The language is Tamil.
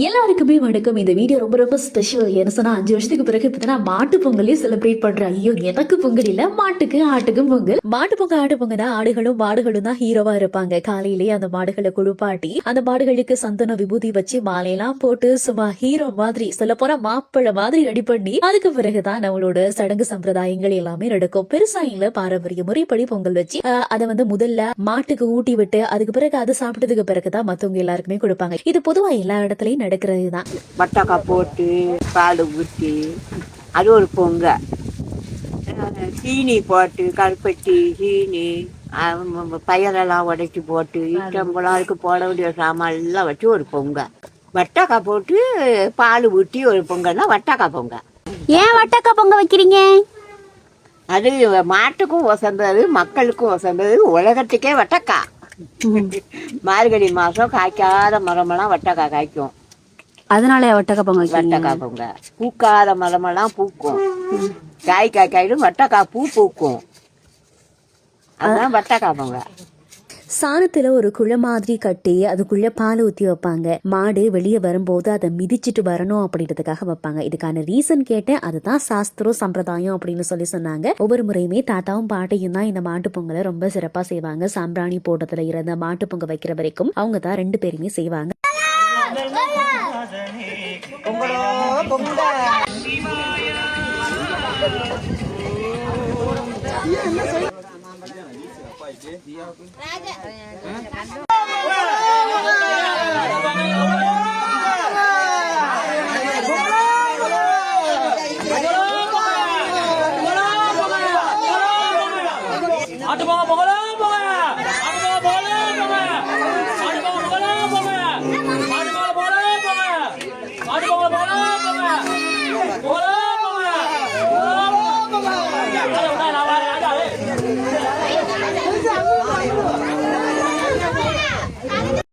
எல்லாருக்குமே வணக்கம். இந்த வீடியோ ரொம்ப ரொம்ப ஸ்பெஷல். என்ன சொன்னா 5 வருஷத்துக்கு பிறகு பார்த்தீங்கன்னா மாட்டு பொங்கலே செலிப்ரேட் பண்றேன். ஐயோ, எனக்கு பொங்கல் இல்ல, மாட்டுக்கு ஆட்டுக்கும் பொங்கல். மாட்டு பொங்கல் ஆட்டு பொங்கல் தான். ஆடுகளும் மாடுகளும் தான் ஹீரோவா இருப்பாங்க. காலையிலேயே அந்த மாடுகளை குளிப்பாட்டி அந்த மாடுகளுக்கு சந்தன விபூதி வச்சு மாலையெல்லாம் போட்டு சும்மா ஹீரோ மாதிரி சொல்ல போற மாப்பிள்ளை மாதிரி ரெடி பண்ணி அதுக்கு பிறகுதான் நம்மளோட சடங்கு சம்பிரதாயங்கள் எல்லாமே நடக்கும். பெருசா இல்ல, பாரம்பரிய முறைப்படி பொங்கல் வச்சு அதை வந்து முதல்ல மாட்டுக்கு ஊட்டி விட்டு அதுக்கு பிறகு அதை சாப்பிட்டதுக்கு பிறகுதான் மத்தவங்க எல்லாருக்குமே கொடுப்பாங்க. இது பொதுவா எல்லா இடத்துலயும் நடக்கிறது தான். வட்டக்காய் போட்டு பால் ஊற்றி அது ஒரு பொங்க, சீனி போட்டு கருப்பட்டி சீனி பயரெல்லாம் உடைச்சி போட்டு இட்டம்பெல்லாம் அதுக்கு போட வேண்டிய சாமான் எல்லாம் வச்சு ஒரு பொங்க. வட்டக்காய் போட்டு பால் ஊற்றி ஒரு பொங்கல்னா வட்டக்காய் பொங்க. ஏன் வட்டக்காய் பொங்க வைக்கிறீங்க? அது மாட்டுக்கும் வசந்தது, மக்களுக்கும் வசந்தது, உலகத்துக்கே வட்டக்காய். மார்கழி மாதம் காய்க்காத மரமெல்லாம் வட்டக்காய் காய்க்கும். அதனால வட்டக்காய் பொங்க வட்டக்காய் பொங்க. பூக்காத மரமெல்லாம் பூக்கும், காய்க்காயிடும் வட்டக்காய் பூ பூக்கும். அதுதான் வட்டக்காய் பொங்க. சாணத்துல ஒரு குழை மாதிரி கட்டி அதுக்குள்ள பால் ஊத்தி வைப்பாங்க. மாடு வெளியே வரும்போது அதை மிதிச்சிட்டு வரணும் அப்படின்றதுக்காக வைப்பாங்க. இதுக்கான ரீசன் கேட்டேன். அதுதான் சாஸ்திரம் சம்பிரதாயம் அப்படின்னு சொன்னாங்க. ஒவ்வொரு முறையுமே தாத்தாவும் பாட்டையும் தான் இந்த மாட்டு பொங்கலை ரொம்ப சிறப்பா செய்வாங்க. சாம்பிராணி போட்டதுல இருந்த மாட்டு பொங்கல் வைக்கிற வரைக்கும் அவங்க தான் 2 பேருமே செய்வாங்க. Raja.